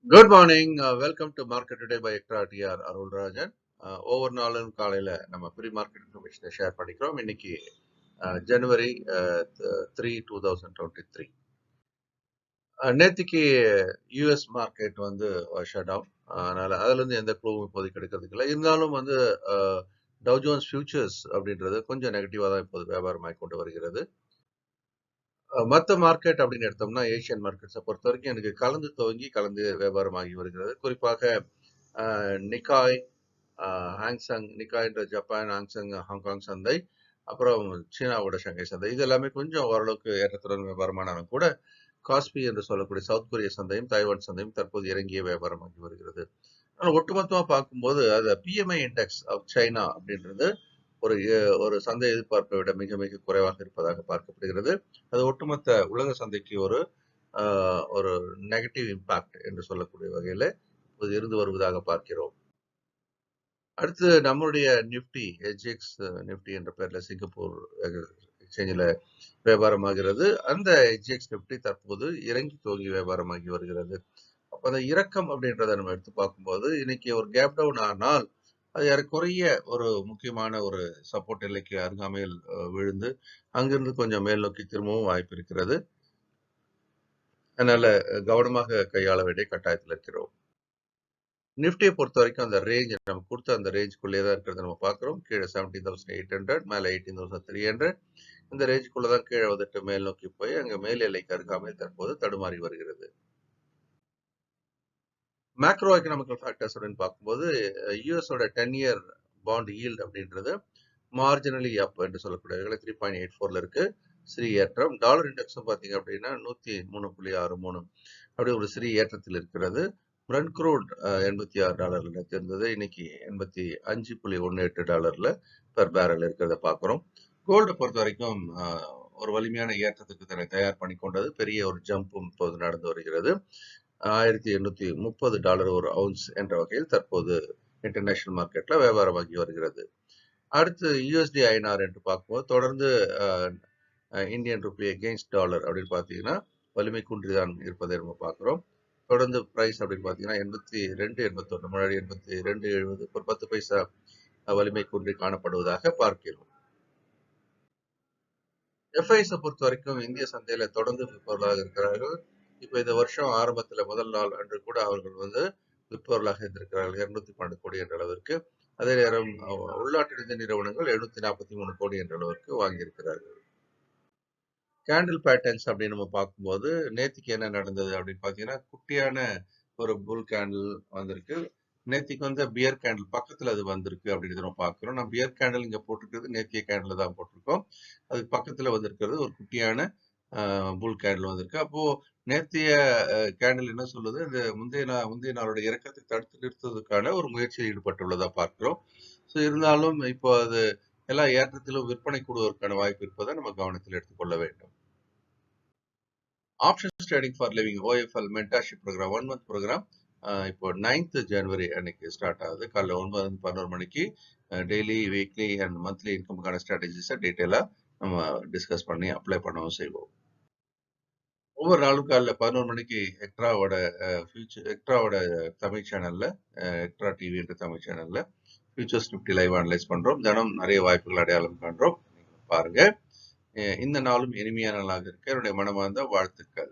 Good morning. Welcome to Market Today by ECTRA TR Arulrajhan. ஒவ்வொரு நாளும் காலையில் நம்ம ப்ரீ மார்க்கெட் இன்ஃபர்மேஷனை ஷேர் பண்ணிக்கிறோம். இன்னைக்கு ஜனவரி 3 2023. நேற்றுக்கு யூஎஸ் மார்க்கெட் வந்து ஷட் டவுன். அதனால அதுலேருந்து எந்த க்ளூவும் இப்போதைக்கு கிடைக்கிறதுக்கு இல்லை. இருந்தாலும் வந்து டவ் ஜோன்ஸ் ஃபியூச்சர்ஸ் அப்படின்றது கொஞ்சம் நெகட்டிவாக தான் இப்போது வியாபாரமாகி கொண்டு வருகிறது. மற்ற மார்க்கெட் அப்படின்னு எடுத்தோம்னா ஏஷியன் மார்க்கெட்ஸை பொறுத்த வரைக்கும் எனக்கு கலந்து துவங்கி கலந்து வியாபாரமாகி வருகிறது. குறிப்பாக நிக்காய், ஹாங்சங், நிக்காய் என்ற ஜப்பான், ஹாங்சங் ஹாங்காங் சந்தை, அப்புறம் சீனாவோட ஷங்கை சந்தை, இது எல்லாமே கொஞ்சம் ஓரளவுக்கு ஏற்றத்துடன் வியாபாரமானாலும் கூட காஸ்பி என்று சொல்லக்கூடிய சவுத் கொரிய சந்தையும் தைவான் சந்தையும் தற்போது இறங்கிய வியாபாரமாகி வருகிறது. ஆனால் ஒட்டுமொத்தமாக பார்க்கும்போது அது பிஎம்ஐ இண்டெக்ஸ் ஆஃப் சைனா அப்படின்றது ஒரு ஒரு சந்தை எதிர்பார்ப்பை விட மிக மிக குறைவாக இருப்பதாக பார்க்கப்படுகிறது. அது ஒட்டுமொத்த உலக சந்தைக்கு ஒரு நெகட்டிவ் இம்பாக்ட் என்று சொல்லக்கூடிய வகையில் இருந்து வருவதாக பார்க்கிறோம். அடுத்து நம்மளுடைய நிப்டி ஹெச்எக்ஸ் நிப்டி என்ற பெயர்ல சிங்கப்பூர் எக்ஸ்சேஞ்சில் வியாபாரமாகிறது. அந்த ஹெச்எக்ஸ் நிப்டி தற்போது இறங்கி துவங்கி வியாபாரமாகி வருகிறது. அப்போ அந்த இறக்கம் அப்படின்றத நம்ம எடுத்து பார்க்கும்போது இன்னைக்கு ஒரு கேப் டவுன் ஆனால் அது ஏறக்குறைய ஒரு முக்கியமான ஒரு சப்போர்ட் எல்லைக்கு அருகாமையில் விழுந்து அங்கிருந்து கொஞ்சம் மேல் நோக்கி திரும்பவும் வாய்ப்பு இருக்கிறது. அதனால கவனமாக கையாள வேண்டிய கட்டாயத்தில் இருக்கிறோம். நிஃப்டியை பொறுத்த வரைக்கும் அந்த ரேஞ்ச் நம்ம கொடுத்த அந்த ரேஞ்சுக்குள்ளே தான் இருக்கிறத நம்ம பார்க்குறோம். கீழே 17,800, மேலே 18,300. இந்த ரேஞ்சுக்குள்ளே தான் கீழே வந்துட்டு மேல் நோக்கி போய் அங்கே மேல் எல்லைக்கு அருகாமையில் தற்போது தடுமாறி வருகிறது. மேக்ரோ எக்கனாமிக்கல் ஃபேக்டர்ஸ் அப்படின்னு பார்க்கும்போது யூஎஸோட 10-year பாண்ட் ஈல்டு அப்படின்றது மார்ஜினலி அப் என்று சொல்லக்கூடிய 3.84 இருக்கு. சிறிய ஏற்றம். டாலர் இண்டெக்ஸும் பார்த்தீங்க அப்படின்னா 103.63 அப்படி ஒரு சிறிய ஏற்றத்தில் இருக்கிறது. பிரெண்ட் க்ரூட் $86 இருந்தது. இன்னைக்கு $85.18 பெர் பேரல் இருக்கிறத பார்க்குறோம். கோல்டை பொறுத்த வரைக்கும் ஒரு வலிமையான ஏற்றத்துக்கு தன்னை தயார் பண்ணி கொண்டது. பெரிய ஒரு ஜம்பும் இப்போது நடந்து வருகிறது. $1,830 ஒரு அவுன்ஸ் என்ற வகையில் தற்போது இன்டர்நேஷனல் மார்க்கெட்ல வியாபாரமாகி வருகிறது. அடுத்து யூஎஸ்டி ஐஎன்ஆர் என்று பார்க்கும்போது தொடர்ந்து இந்தியன் ருபி அகெயின்ஸ்ட் டாலர் அப்படின்னு பார்த்தீங்கன்னா வலிமை குன்றிதான் இருப்பதை நம்ம பார்க்குறோம். தொடர்ந்து பிரைஸ் அப்படின்னு பார்த்தீங்கன்னா 82.81, முன்னாடி 82.70, ஒரு 10 பைசா வலிமை குன்றி காணப்படுவதாக பார்க்கிறோம். எஃப்ஐஸை பொறுத்த வரைக்கும் இந்திய சந்தையில தொடர்ந்து விற்பவர்களாக இருக்கிறார்கள். இப்போ இந்த வருஷம் ஆரம்பத்துல முதல் நாள் அன்று கூட அவர்கள் வந்து விற்பவர்களாக இருந்திருக்கிறார்கள் 212 கோடி என்ற அளவிற்கு. அதே நேரம் உள்நாட்டு நிதி நிறுவனங்கள் 743 கோடி என்ற அளவிற்கு வாங்கியிருக்கிறார்கள். கேண்டில் பேட்டர்ன்ஸ் அப்படின்னு நம்ம பார்க்கும்போது நேத்திக்கு என்ன நடந்தது அப்படின்னு பார்த்தீங்கன்னா குட்டியான ஒரு புல் கேண்டில் வந்திருக்கு. நேத்திக்கு வந்து பியர் கேண்டில் பக்கத்தில் அது வந்திருக்கு அப்படின்றத நம்ம பார்க்குறோம். நம்ம பியர் கேண்டில் இங்கே போட்டிருக்கிறது நேத்திய கேண்டில் தான் போட்டிருக்கோம். அதுக்கு பக்கத்தில் வந்திருக்கிறது ஒரு குட்டியான புல் கேண்டில் வந்திருக்கு. அப்போ நேத்திய கேண்டில் என்ன சொல்லுது, இந்த முந்தைய நாளோட இறக்கத்தை தடுத்து நிறுத்துவதற்கான ஒரு முயற்சியில் ஈடுபட்டுள்ளதா பார்க்கிறோம். ஸோ இருந்தாலும் இப்போ அது எல்லா ஏற்றத்திலும் விற்பனை கூடுவதற்கான வாய்ப்பு இருப்பதை நம்ம கவனத்தில் எடுத்துக்கொள்ள வேண்டும். Options trading for living OFL mentorship program 1 month program இப்போ 9th ஜனவரி அன்னைக்கு ஸ்டார்ட் ஆகுது. காலைல 9-11 மணிக்கு டெய்லி, வீக்லி அண்ட் மந்த்லி இன்கமுக்கான ஸ்ட்ராட்டஜிஸை டீட்டெயிலாக நம்ம டிஸ்கஸ் பண்ணி அப்ளை பண்ணவும் செய்வோம். ஒவ்வொரு நாளும் காலைல 11 மணிக்கு எக்ட்ராவோட தமிழ் சேனல்ல, எக்ட்ரா டிவின்ற தமிழ் சேனல்ல ஃபியூச்சர்ஸ் நிஃப்டி லைவ் அனலைஸ் பண்றோம். தினம் நிறைய வாய்ப்புகள் அடையாளம் காண்றோம். பாருங்க. இந்த நாளும் இனிமையான நாளாக இருக்க என்னுடைய மனமார்ந்த வாழ்த்துக்கள்.